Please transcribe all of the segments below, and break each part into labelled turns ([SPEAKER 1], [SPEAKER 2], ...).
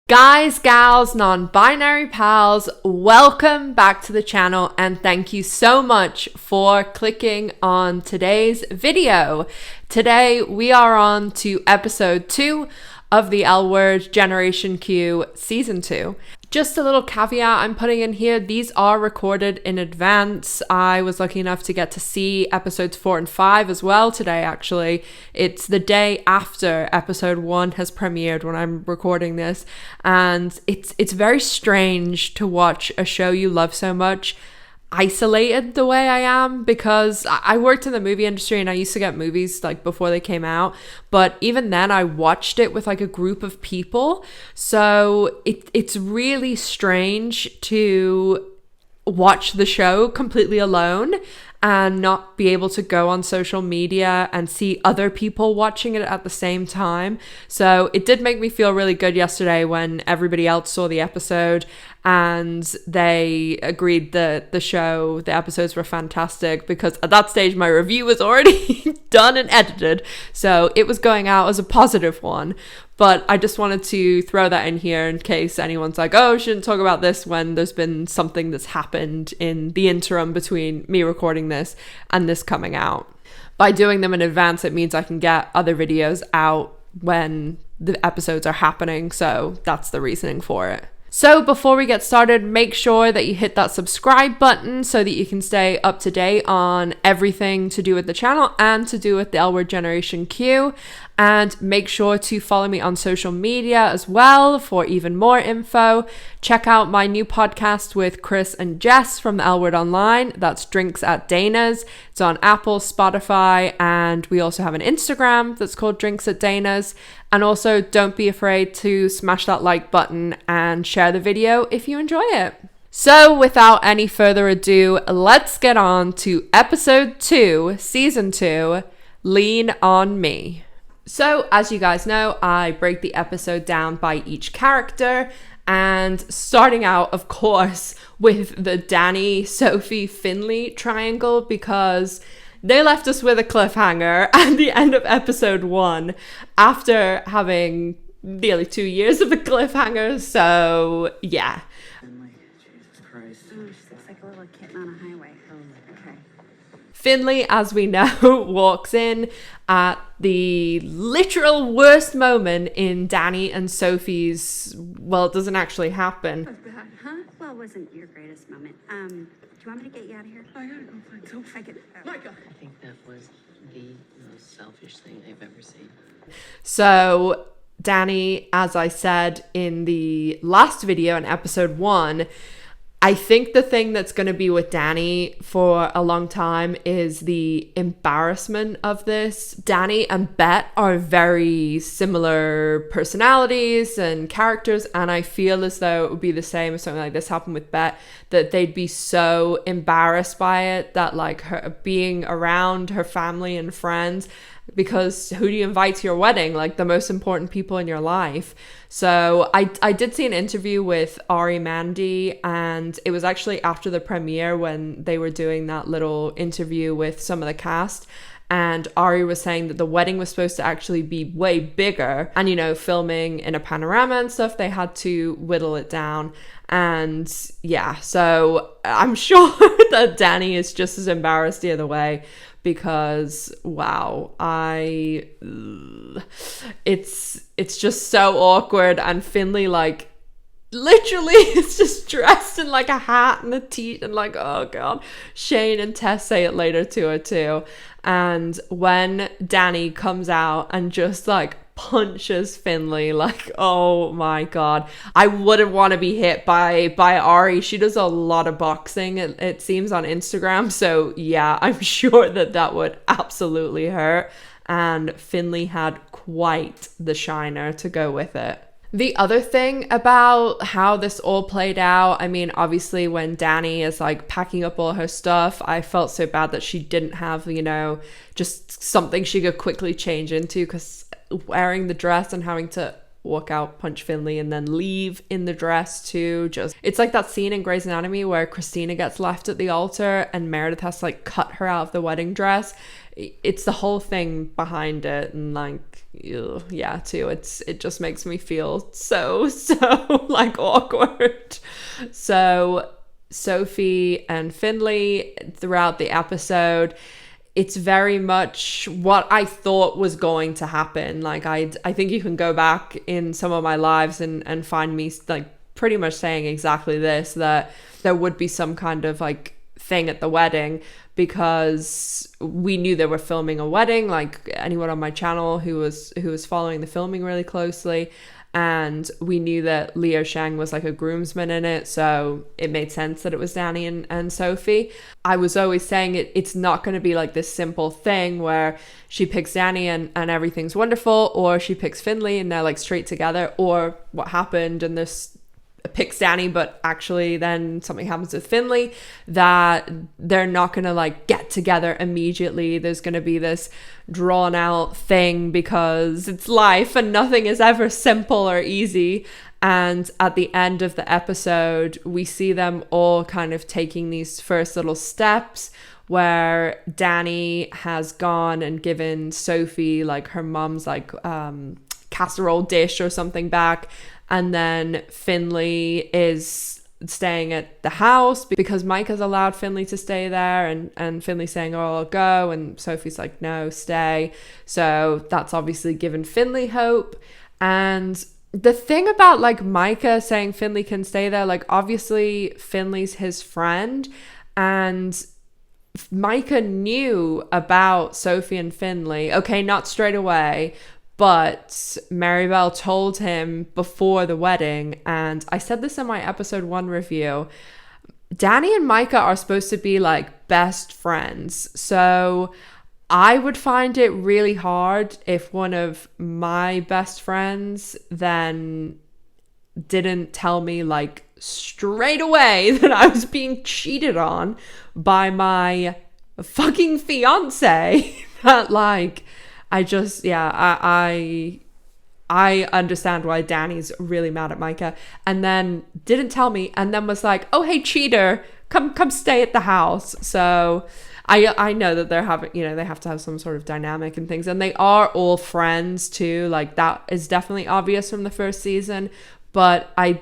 [SPEAKER 1] Guys, gals, non-binary pals, welcome back to the channel and thank you so much for clicking on today's video. Today we are on to episode 2 of the L Word Generation Q season 2. Just a little caveat I'm putting in here, these are recorded in advance. I was lucky enough to get to see episodes 4 and 5 as well today, actually. It's the day after episode 1 has premiered when I'm recording this, and it's very strange to watch a show you love so much isolated the way I am, because I worked in the movie industry and I used to get movies like before they came out, but even then I watched it with like a group of people, so it's really strange to watch the show completely alone and not be able to go on social media and see other people watching it at the same time. So it did make me feel really good yesterday when everybody else saw the episode and they agreed that the episodes were fantastic, because at that stage my review was already done and edited, so it was going out as a positive one. But I just wanted to throw that in here in case anyone's like, oh, shouldn't talk about this, when there's been something that's happened in the interim between me recording this and this coming out. By doing them in advance, it means I can get other videos out when the episodes are happening, so that's the reasoning for it. So before we get started, make sure that you hit that subscribe button so that you can stay up to date on everything to do with the channel and to do with the L Word Generation Q. And make sure to follow me on social media as well for even more info. Check out my new podcast with Chris and Jess from the L Word Online. That's Drinks at Dana's. It's on Apple, Spotify, and we also have an Instagram that's called Drinks at Dana's. And also, don't be afraid to smash that like button and share the video if you enjoy it. So without any further ado, let's get on to episode 2, season 2, Lean on Me. So as you guys know, I break the episode down by each character, and starting out, of course, with the Danny, Sophie, Finley triangle, because they left us with a cliffhanger at the end of episode 1 after having nearly 2 years of a cliffhanger. So yeah.
[SPEAKER 2] Jesus Christ.
[SPEAKER 3] Oh, she looks like a little kitten on a highway. Okay.
[SPEAKER 1] Finley, as we know, walks in at the literal worst moment in Danny and Sophie's, well, it doesn't actually happen.
[SPEAKER 3] Huh? Well, it wasn't your greatest moment. Do you want me to get you out of here?
[SPEAKER 2] I gotta go find Sophie.
[SPEAKER 3] I could.
[SPEAKER 2] Micah!
[SPEAKER 4] I think that was the most selfish thing I've ever seen.
[SPEAKER 1] So Danny, as I said in the last video in episode 1, I think the thing that's going to be with Danny for a long time is the embarrassment of this. Danny and Bette are very similar personalities and characters, and I feel as though it would be the same if something like this happened with Bette, that they'd be so embarrassed by it that like her being around her family and friends, because who do you invite to your wedding? Like the most important people in your life. So I did see an interview with Ari Mandy, and it was actually after the premiere when they were doing that little interview with some of the cast. And Ari was saying that the wedding was supposed to actually be way bigger, and, you know, filming in a panorama and stuff, they had to whittle it down. And yeah, so I'm sure that Danny is just as embarrassed the other way, because wow, it's just so awkward. And Finley, like, literally is just dressed in like a hat and a tee, and like, oh god. Shane and Tess say it later to her too. And when Danny comes out and just like punches Finley, like, oh my god, I wouldn't want to be hit by Ari. She does a lot of boxing, it seems, on Instagram, so yeah, I'm sure that would absolutely hurt. And Finley had quite the shiner to go with it. The other thing about how this all played out, I mean, obviously when Danny is like packing up all her stuff, I felt so bad that she didn't have, you know, just something she could quickly change into, because wearing the dress and having to walk out, punch Finley, and then leave in the dress too. Just, it's like that scene in Grey's Anatomy where Christina gets left at the altar and Meredith has to like cut her out of the wedding dress. It's the whole thing behind it, and like, yeah, too, it just makes me feel so like awkward. So Sophie and Finley throughout the episode, it's very much what I thought was going to happen. Like I think you can go back in some of my lives and find me like pretty much saying exactly this, that there would be some kind of like thing at the wedding, because we knew they were filming a wedding, like anyone on my channel who was following the filming really closely. And we knew that Leo Sheng was like a groomsman in it, so it made sense that it was Danny and Sophie. I was always saying it's not going to be like this simple thing where she picks Danny and everything's wonderful, or she picks Finley and they're like straight together, or what happened and this picks Danny but actually then something happens with Finley, that they're not gonna like get together immediately. There's gonna be this drawn out thing, because it's life and nothing is ever simple or easy. And at the end of the episode, we see them all kind of taking these first little steps, where Danny has gone and given Sophie like her mom's like casserole dish or something back. And then Finley is staying at the house because Mike has allowed Finley to stay there, and Finley's saying, oh, I'll go, and Sophie's like, no, stay. So that's obviously given Finley hope. And the thing about like Micah saying Finley can stay there, like obviously Finley's his friend, and Micah knew about Sophie and Finley. Okay, not straight away, but Maribel told him before the wedding, and I said this in my episode 1 review, Danny and Micah are supposed to be like best friends. So I would find it really hard if one of my best friends then didn't tell me like straight away that I was being cheated on by my fucking fiance. That like, I just, yeah, I understand why Danny's really mad at Micah, and then didn't tell me, and then was like, oh, hey, cheater, come stay at the house. So I know that they're having, you know, they have to have some sort of dynamic and things, and they are all friends too. Like that is definitely obvious from the first season, but I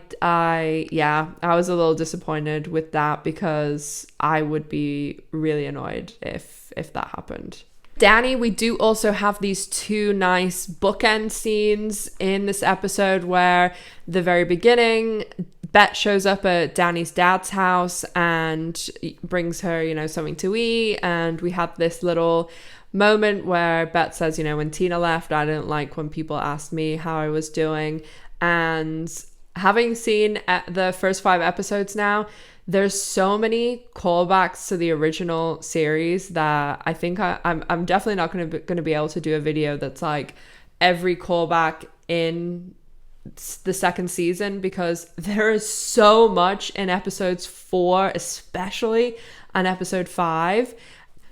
[SPEAKER 1] was a little disappointed with that, because I would be really annoyed if that happened. Danny, we do also have these 2 nice bookend scenes in this episode, where the very beginning, Bette shows up at Danny's dad's house and brings her, you know, something to eat. And we have this little moment where Bette says, you know, when Tina left, I didn't like when people asked me how I was doing. And having seen the first 5 episodes now, there's so many callbacks to the original series that I think I'm definitely not going to be able to do a video that's like every callback in the second season, because there is so much in episodes 4, especially, and episode 5.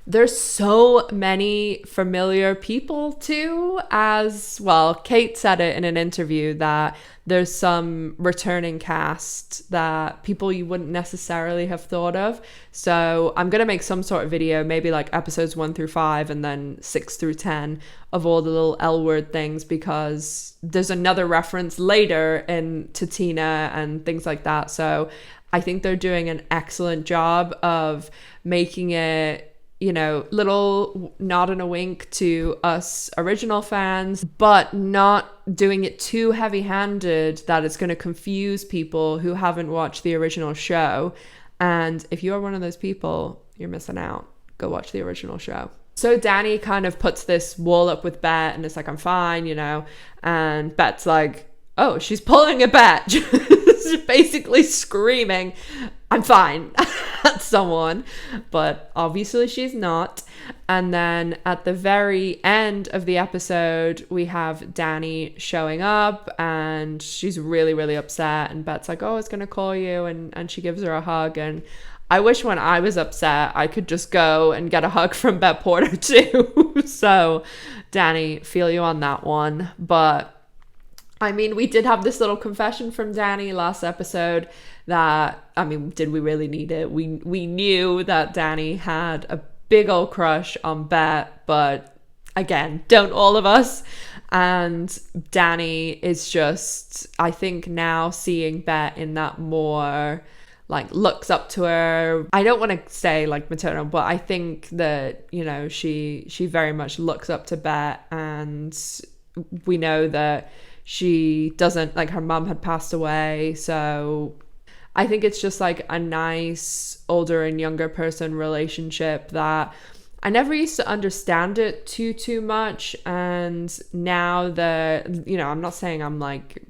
[SPEAKER 1] There's so many familiar people too, as well. Kate said it in an interview that there's some returning cast that people you wouldn't necessarily have thought of. So I'm going to make some sort of video, maybe like episodes 1 through 5 and then 6 through 10 of all the little L word things, because there's another reference later to Tina and things like that. So I think they're doing an excellent job of making it, you know, little nod and a wink to us original fans, but not doing it too heavy-handed that it's going to confuse people who haven't watched the original show. And if you're one of those people, you're missing out. Go watch the original show. So Danny kind of puts this wall up with Bette, and it's like, I'm fine, you know, and Bette's like, oh, she's pulling a Bette, just basically screaming, I'm fine, at someone, but obviously she's not. And then at the very end of the episode, we have Danny showing up, and she's really, really upset, and Bette's like, oh, I was gonna call you, and she gives her a hug. And I wish when I was upset I could just go and get a hug from Bette Porter too. So Danny, feel you on that one. But I mean, we did have this little confession from Danny last episode that, I mean, did we really need it? We knew that Danny had a big old crush on Bette, but again, don't all of us? And Danny is just, I think now seeing Bette in that more, like, looks up to her. I don't want to say like maternal, but I think that, you know, she very much looks up to Bette, and we know that she doesn't, like, her mum had passed away, so I think it's just like a nice older and younger person relationship that I never used to understand it too much. And now that, you know, I'm not saying I'm like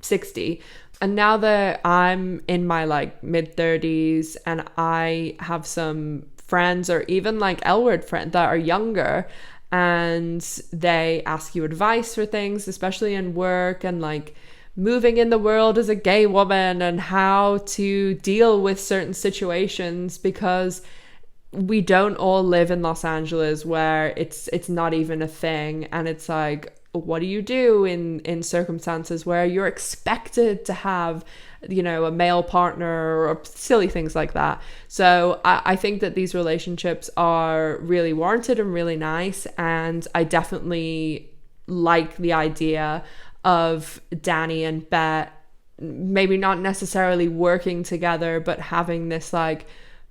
[SPEAKER 1] 60, and now that I'm in my like mid 30s and I have some friends or even like L-word friends that are younger, and they ask you advice for things, especially in work and like moving in the world as a gay woman and how to deal with certain situations, because we don't all live in Los Angeles where it's not even a thing. And it's like, what do you do in circumstances where you're expected to have, you know, a male partner or silly things like that? So I think that these relationships are really warranted and really nice, and I definitely like the idea of Danny and Bette maybe not necessarily working together, but having this like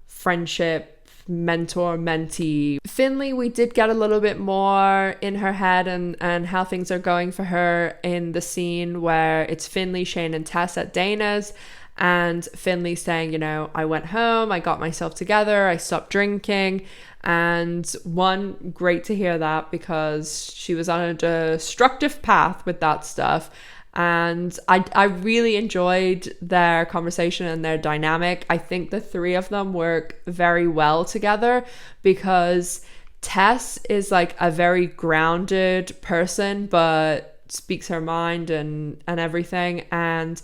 [SPEAKER 1] friendship, mentor mentee. Finley, we did get a little bit more in her head and how things are going for her in the scene where it's Finley, Shane and Tess at Dana's, and Finley saying, you know, I went home, I got myself together, I stopped drinking. And one, great to hear that, because she was on a destructive path with that stuff. And I really enjoyed their conversation and their dynamic. I think the three of them work very well together, because Tess is like a very grounded person, but speaks her mind and everything. And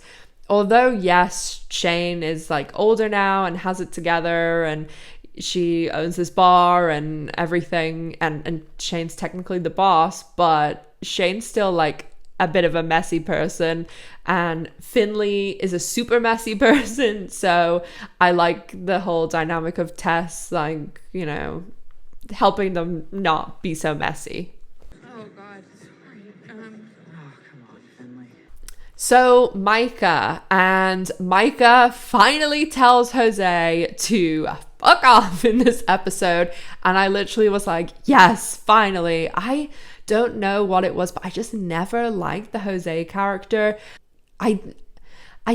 [SPEAKER 1] although, yes, Shane is like older now and has it together, and she owns this bar and everything, and Shane's technically the boss, but Shane's still like a bit of a messy person, and Finley is a super messy person. So I like the whole dynamic of Tess, like, you know, helping them not be so messy.
[SPEAKER 2] Oh, God. Sorry. Oh, come on, Finley.
[SPEAKER 1] So Micah finally tells Jose to fuck off in this episode, and I literally was like, yes, finally. I don't know what it was, but I just never liked the Jose character. I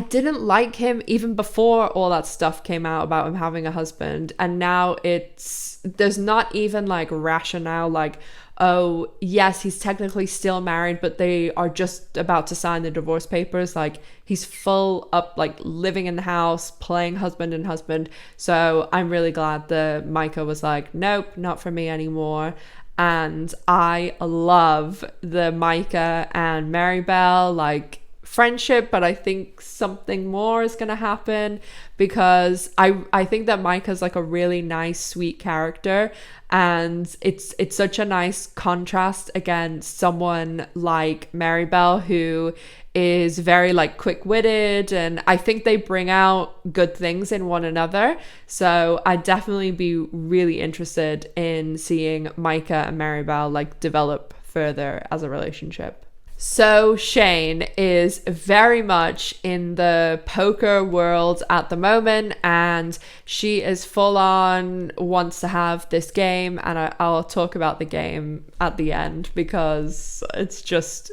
[SPEAKER 1] didn't like him even before all that stuff came out about him having a husband, and now there's not even like rationale, like, oh yes, he's technically still married, but they are just about to sign the divorce papers. Like, he's full up, like, living in the house, playing husband and husband. So I'm really glad that Micah was like, nope, not for me anymore. And I love the Micah and Maribel like friendship, but I think something more is gonna happen, because I think that Micah's like a really nice, sweet character, and it's such a nice contrast against someone like Maribel, who is very like quick-witted, and I think they bring out good things in one another. So I'd definitely be really interested in seeing Micah and Maribel like develop further as a relationship. So Shane is very much in the poker world at the moment, and she is full on wants to have this game, and I'll talk about the game at the end because it's just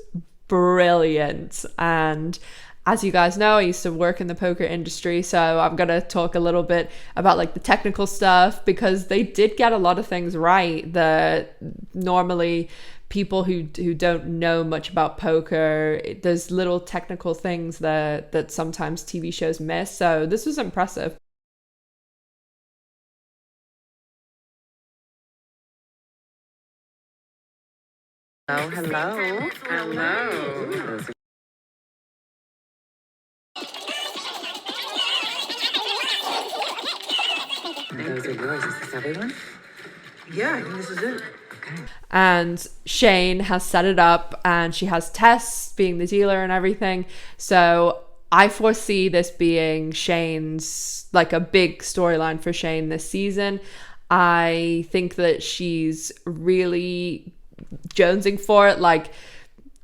[SPEAKER 1] brilliant. And as you guys know, I used to work in the poker industry, so I'm gonna talk a little bit about like the technical stuff, because they did get a lot of things right that normally people who don't know much about poker, there's little technical things that sometimes TV shows miss. So this was impressive.
[SPEAKER 4] Oh, hello. Hello. Those are yours. Is this everyone?
[SPEAKER 2] Yeah, I think this is it. Okay.
[SPEAKER 1] And Shane has set it up, and she has Tess being the dealer and everything. So I foresee this being Shane's, like, a big storyline for Shane this season. I think that she's really jonesing for it. Like,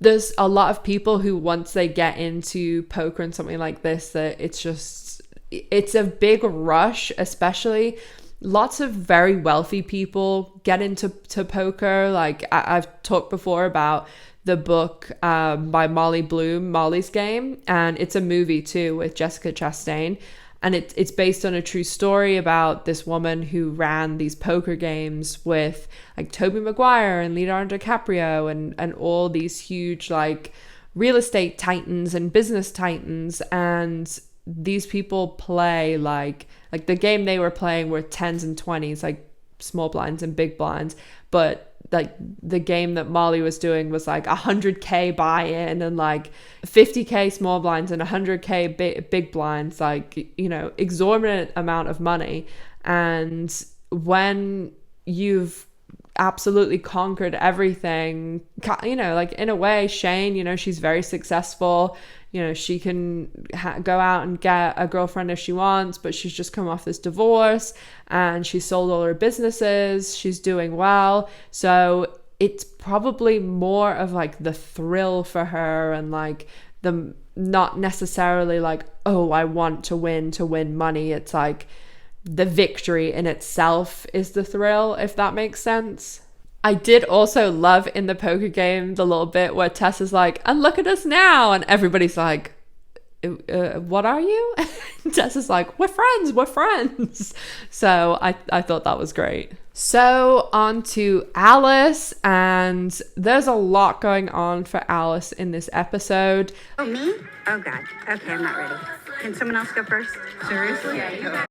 [SPEAKER 1] there's a lot of people who, once they get into poker and something like this, that it's a big rush. Especially lots of very wealthy people get into poker. Like, I've talked before about the book by Molly Bloom, Molly's Game, and it's a movie too with Jessica Chastain, and it's based on a true story about this woman who ran these poker games with, like, Tobey Maguire and Leonardo DiCaprio and all these huge, like, real estate titans and business titans. And these people play like the game they were playing were 10s and 20s, like small blinds and big blinds, but like the game that Molly was doing was like 100k buy-in and like 50k small blinds and 100k big blinds, like, you know, exorbitant amount of money. And when you've absolutely conquered everything, you know, like, in a way, Shane, you know, she's very successful. You know, she can go out and get a girlfriend if she wants, but she's just come off this divorce and she sold all her businesses. She's doing well. So it's probably more of like the thrill for her, and like the, not necessarily like, oh, I want to win money. It's like the victory in itself is the thrill, if that makes sense. I did also love in the poker game the little bit where Tess is like, and look at us now, and everybody's like, what are you? Tess is like, we're friends. So I thought that was great. So on to Alice, and there's a lot going on for Alice in this episode.
[SPEAKER 3] Oh, me? Oh, God. Okay, I'm not ready. Can someone else go first?
[SPEAKER 2] Seriously? Yeah, you go.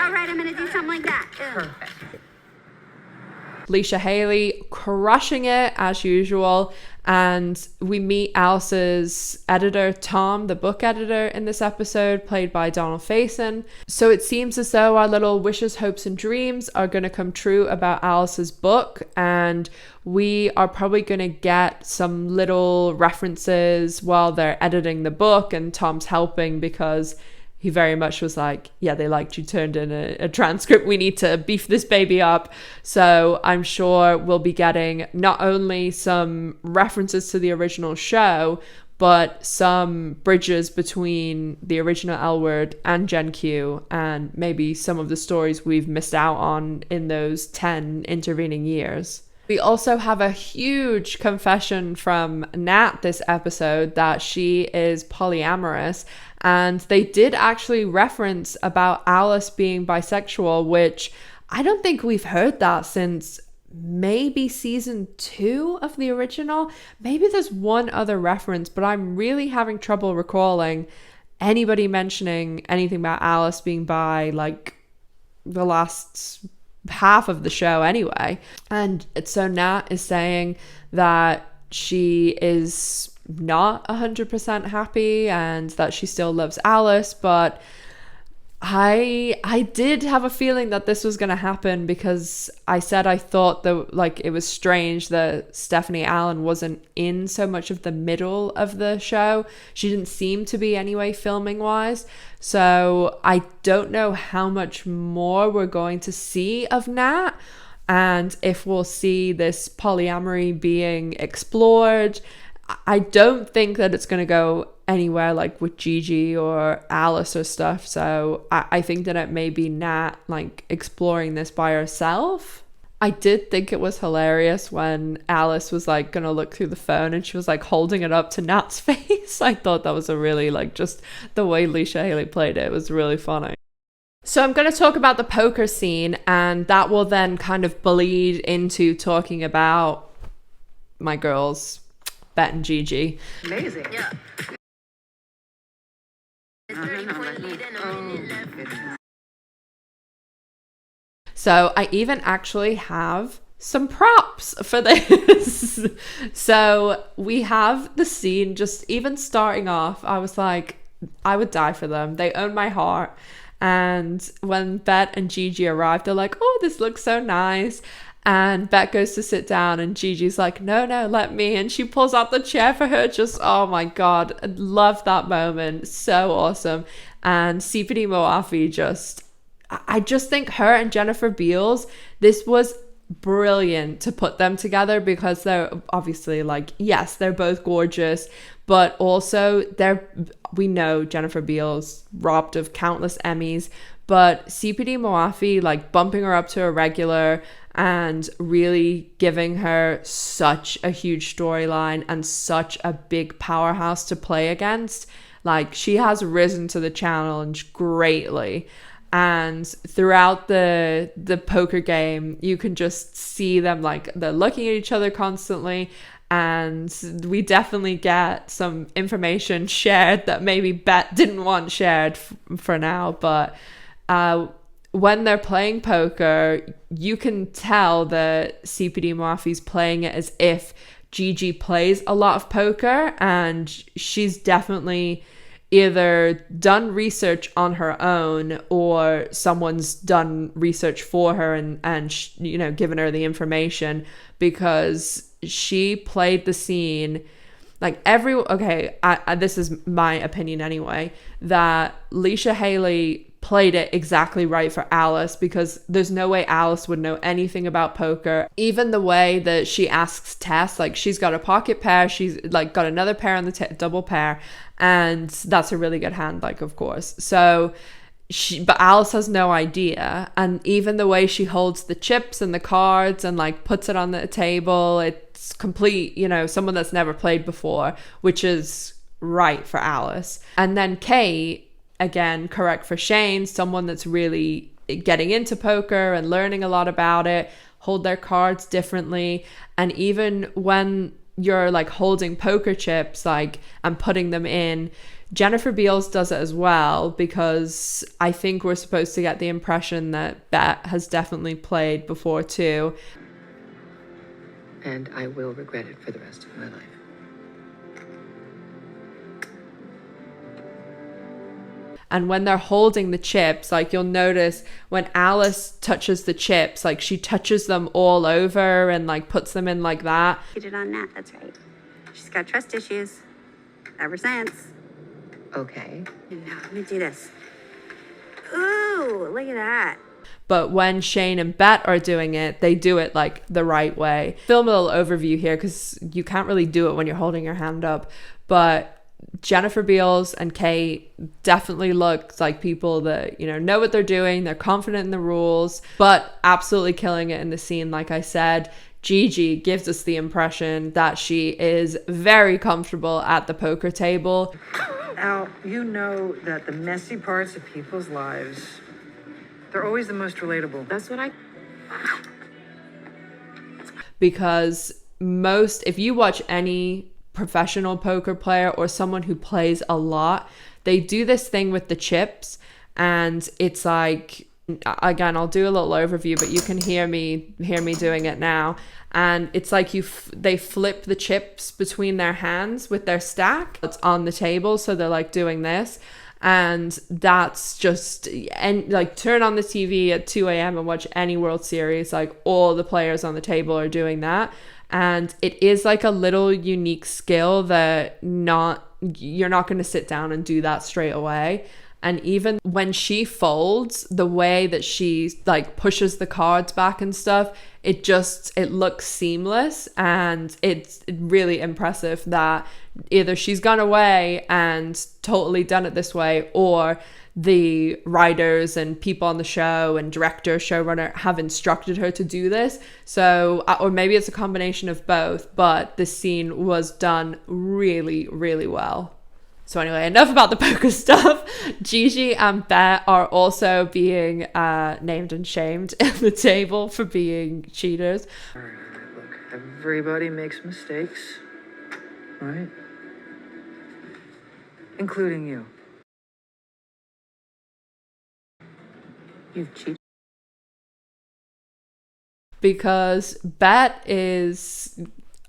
[SPEAKER 3] All right, I'm going to do something like that.
[SPEAKER 2] Perfect.
[SPEAKER 1] Leisha Haley crushing it as usual, and we meet Alice's editor, Tom, the book editor, in this episode, played by Donald Faison. So it seems as though our little wishes, hopes and dreams are going to come true about Alice's book, and we are probably going to get some little references while they're editing the book, and Tom's helping because he very much was like, yeah, they liked you turned in a transcript. We need to beef this baby up. So I'm sure we'll be getting not only some references to the original show, but some bridges between the original L Word and Gen Q, and maybe some of the stories we've missed out on in those 10 intervening years. We also have a huge confession from Nat this episode that she is polyamorous, and they did actually reference about Alice being bisexual, which I don't think we've heard that since maybe season 2 of the original. Maybe there's one other reference, but I'm really having trouble recalling anybody mentioning anything about Alice being bi, like the last half of the show anyway. And so Nat is saying that she is not 100% happy and that she still loves Alice, but I did have a feeling that this was going to happen, because I said I thought that, like, it was strange that Stephanie Allen wasn't in so much of the middle of the show. She didn't seem to be anyway, filming wise. So I don't know how much more we're going to see of Nat, and if we'll see this polyamory being explored. I don't think that it's going to go anywhere like with Gigi or Alice or stuff. So I think that it may be Nat, like, exploring this by herself. I did think it was hilarious when Alice was like going to look through the phone and she was like holding it up to Nat's face. I thought that was a really, like, just the way Leisha Haley played it was really funny. So I'm going to talk about the poker scene, and that will then kind of bleed into talking about my girls, Bette and Gigi.
[SPEAKER 2] Amazing.
[SPEAKER 4] Yeah.
[SPEAKER 1] So I even actually have some props for this. So we have the scene, just even starting off, I was like, I would die for them. They own my heart. And when Bette and Gigi arrive, they're like, oh, this looks so nice. And Bette goes to sit down and Gigi's like, no, let me. And she pulls out the chair for her. Just, oh my God, I love that moment. So awesome. And CPD Moafi I just think her and Jennifer Beals, this was brilliant to put them together, because they're obviously like, yes, they're both gorgeous, but also we know Jennifer Beals robbed of countless Emmys, but CPD Moafi, like bumping her up to a regular and really giving her such a huge storyline and such a big powerhouse to play against. Like, she has risen to the challenge greatly. And throughout the poker game, you can just see them, like, they're looking at each other constantly. And we definitely get some information shared that maybe Bette didn't want shared for now. But when they're playing poker, you can tell that CPD Moafi's playing it as if Gigi plays a lot of poker, and she's definitely either done research on her own or someone's done research for her and you know, given her the information, because she played the scene like this is my opinion anyway, that Leisha Haley played it exactly right for Alice, because there's no way Alice would know anything about poker. Even the way that she asks Tess, like, she's got a pocket pair, she's like got another pair on the double pair, and that's a really good hand, like, of course. So but Alice has no idea. And even the way she holds the chips and the cards and like puts it on the table, it's complete, you know, someone that's never played before, which is right for Alice. And then Kate, again, correct for Shane, someone that's really getting into poker and learning a lot about it, hold their cards differently. And even when you're like holding poker chips, like, and putting them in, Jennifer Beals does it as well, because I think we're supposed to get the impression that Bette has definitely played before too.
[SPEAKER 4] And I will regret it for the rest of my life.
[SPEAKER 1] And when they're holding the chips, like, you'll notice when Alice touches the chips, like, she touches them all over and like puts them in like that.
[SPEAKER 3] Get it on Nat, that's right. She's got trust issues ever since.
[SPEAKER 4] Okay.
[SPEAKER 3] And now let me do this. Ooh, look at that.
[SPEAKER 1] But when Shane and Bette are doing it, they do it like the right way. Film a little overview here, because you can't really do it when you're holding your hand up. But Jennifer Beals and Kate definitely look like people that, you know what they're doing. They're confident in the rules, but absolutely killing it in the scene. Like I said, Gigi gives us the impression that she is very comfortable at the poker table.
[SPEAKER 2] Al, you know that the messy parts of people's lives, they're always the most relatable.
[SPEAKER 4] That's what I...
[SPEAKER 1] Because if you watch any professional poker player or someone who plays a lot, they do this thing with the chips, and it's like, again, I'll do a little overview, but you can hear me doing it now. And it's like they flip the chips between their hands with their stack. It's on the table, so they're like doing this. And that's just, and like, turn on the TV at 2 a.m. and watch any World Series, like, all the players on the table are doing that. And it is like a little unique skill that you're not going to sit down and do that straight away. And even when she folds, the way that she like pushes the cards back and stuff, it looks seamless. And it's really impressive that either she's gone away and totally done it this way, or the writers and people on the show and director, showrunner have instructed her to do this. So, or maybe it's a combination of both, but this scene was done really, really well. So anyway, enough about the poker stuff. Gigi and Bette are also being named and shamed at the table for being cheaters.
[SPEAKER 2] All right, look, everybody makes mistakes, right? Including you.
[SPEAKER 4] You've cheated.
[SPEAKER 1] Because Bette is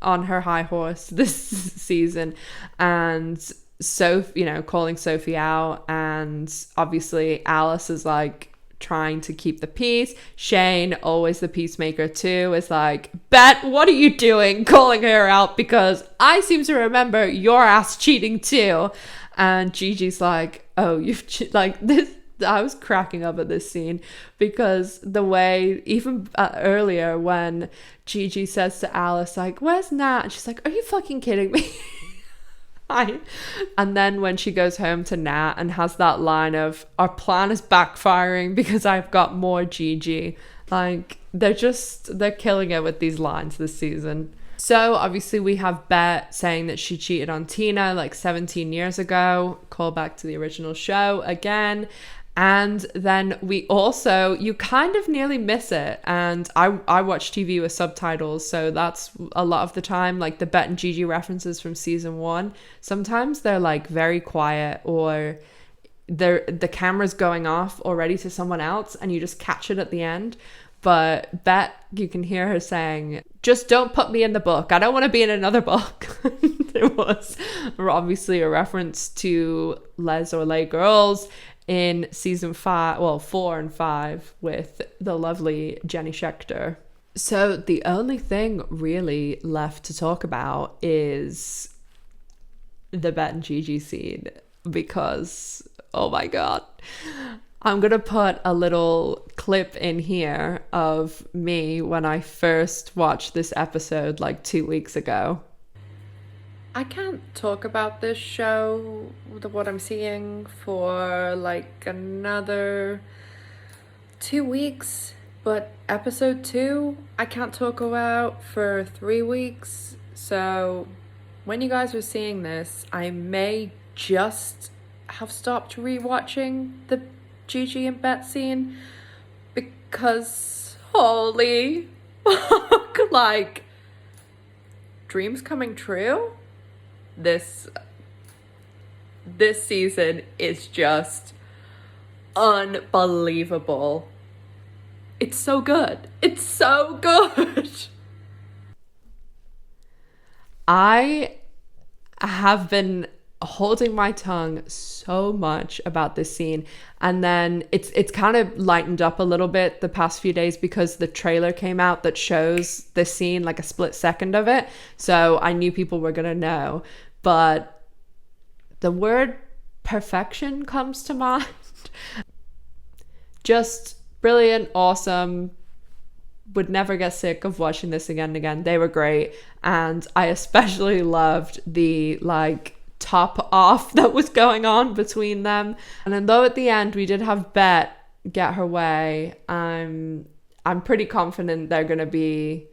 [SPEAKER 1] on her high horse this season, and calling Sophie out, and obviously Alice is like trying to keep the peace. Shane, always the peacemaker too, is like, Bet, what are you doing calling her out, because I seem to remember your ass cheating too. And Gigi's like, oh, like this. I was cracking up at this scene because the way, even earlier when Gigi says to Alice like, where's Nat, and she's like, are you fucking kidding me? And then when she goes home to Nat and has that line of, our plan is backfiring because I've got more Gigi, like they're killing it with these lines this season. So obviously we have Bette saying that she cheated on Tina like 17 years ago, call back to the original show again. And then we also, you kind of nearly miss it, and I watch TV with subtitles, so that's a lot of the time, like the Bette and Gigi references from season 1, sometimes they're like very quiet, or the camera's going off already to someone else and you just catch it at the end. But Bette, you can hear her saying, just don't put me in the book, I don't want to be in another book. It was obviously a reference to Les or Les Girls in season 4 and 5 with the lovely Jenny Schechter. So the only thing really left to talk about is the Bette and Gigi scene, because oh my god, I'm gonna put a little clip in here of me when I first watched this episode like 2 weeks ago. I can't talk about this show, what I'm seeing, for like another 2 weeks, but episode 2 I can't talk about for 3 weeks. So when you guys are seeing this, I may just have stopped rewatching the Gigi and Bette scene, because holy fuck, like dreams coming true. This season is just unbelievable. It's so good. It's so good. I have been holding my tongue so much about this scene, and then it's kind of lightened up a little bit the past few days because the trailer came out that shows this scene, like a split second of it, so I knew people were gonna know. But the word perfection comes to mind. Just brilliant, awesome. Would never get sick of watching this again and again. They were great, and I especially loved the like top off that was going on between them. And then though at the end we did have Bette get her way, I'm pretty confident they're going to be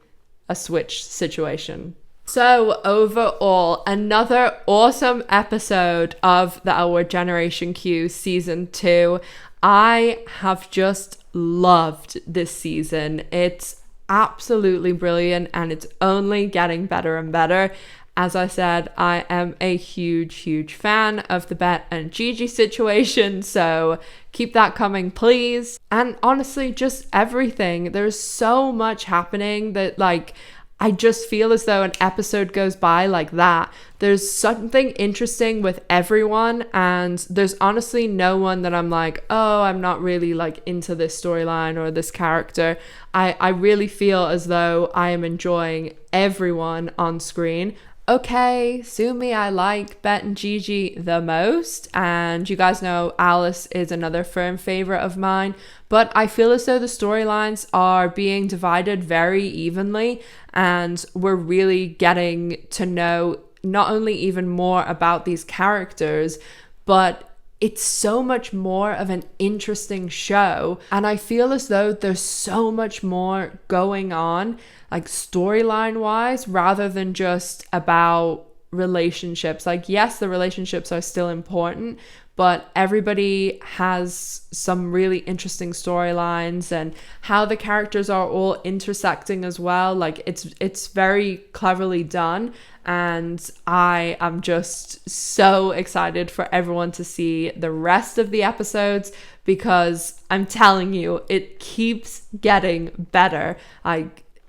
[SPEAKER 1] a switch situation. So overall, another awesome episode of the Our Generation Q season 2. I have just loved this season. It's absolutely brilliant, and it's only getting better and better. As I said, I am a huge fan of the Bette and Gigi situation, so keep that coming, please. And honestly, just everything. There's so much happening that, like, I just feel as though an episode goes by like that. There's something interesting with everyone, and there's honestly no one that I'm like, oh, I'm not really like into this storyline or this character. I really feel as though I am enjoying everyone on screen. Okay, sue me, I like Bette and Gigi the most, and you guys know Alice is another firm favorite of mine, but I feel as though the storylines are being divided very evenly, and we're really getting to know not only even more about these characters, but it's so much more of an interesting show, and I feel as though there's so much more going on, like storyline wise, rather than just about relationships. Like, yes, the relationships are still important, but everybody has some really interesting storylines, and how the characters are all intersecting as well. Like, it's very cleverly done, and I am just so excited for everyone to see the rest of the episodes, because I'm telling you, it keeps getting better.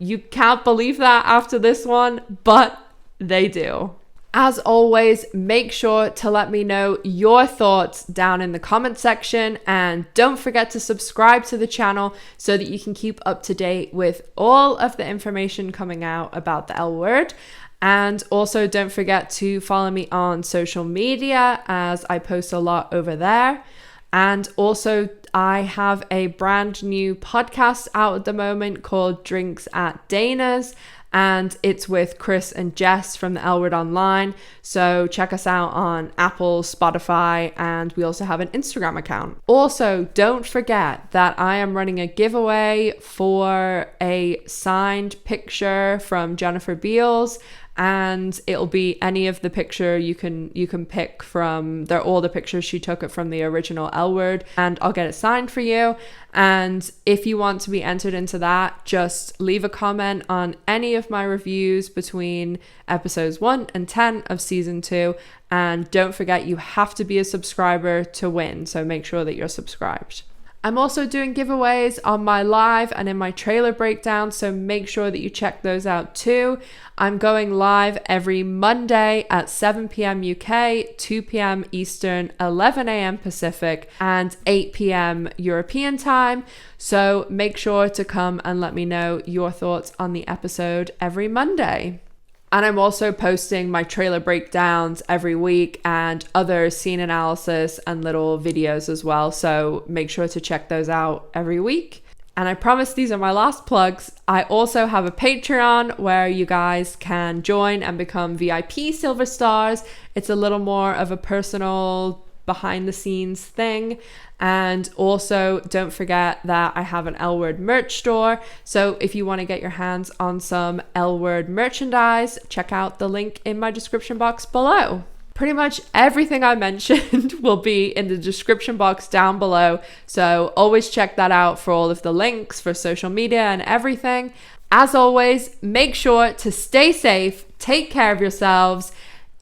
[SPEAKER 1] You can't believe that after this one, but they do. As always, make sure to let me know your thoughts down in the comment section, and don't forget to subscribe to the channel so that you can keep up to date with all of the information coming out about the L word. And also don't forget to follow me on social media, as I post a lot over there. And also I have a brand new podcast out at the moment called Drinks at Dana's, and it's with Chris and Jess from the L Word Online. So check us out on Apple, Spotify, and we also have an Instagram account. Also, don't forget that I am running a giveaway for a signed picture from Jennifer Beals, and it'll be any of the picture you can pick from. They're all the pictures she took it from the original L Word, and I'll get it signed for you. And if you want to be entered into that, just leave a comment on any of my reviews between episodes 1 and 10 of season 2, and don't forget you have to be a subscriber to win, so make sure that you're subscribed. I'm also doing giveaways on my live and in my trailer breakdown, so make sure that you check those out too. I'm going live every Monday at 7 p.m. UK, 2 p.m. Eastern, 11 a.m. Pacific, and 8 p.m. European time. So make sure to come and let me know your thoughts on the episode every Monday. And I'm also posting my trailer breakdowns every week and other scene analysis and little videos as well. So make sure to check those out every week. And I promise these are my last plugs. I also have a Patreon where you guys can join and become VIP Silver Stars. It's a little more of a personal behind the scenes thing. And also don't forget that I have an L Word merch store. So if you want to get your hands on some L Word merchandise, check out the link in my description box below. Pretty much everything I mentioned will be in the description box down below. So always check that out for all of the links for social media and everything. As always, make sure to stay safe, take care of yourselves.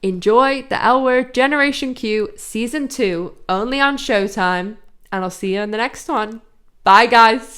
[SPEAKER 1] Enjoy the L Word Generation Q Season 2 only on Showtime, and I'll see you in the next one. Bye, guys.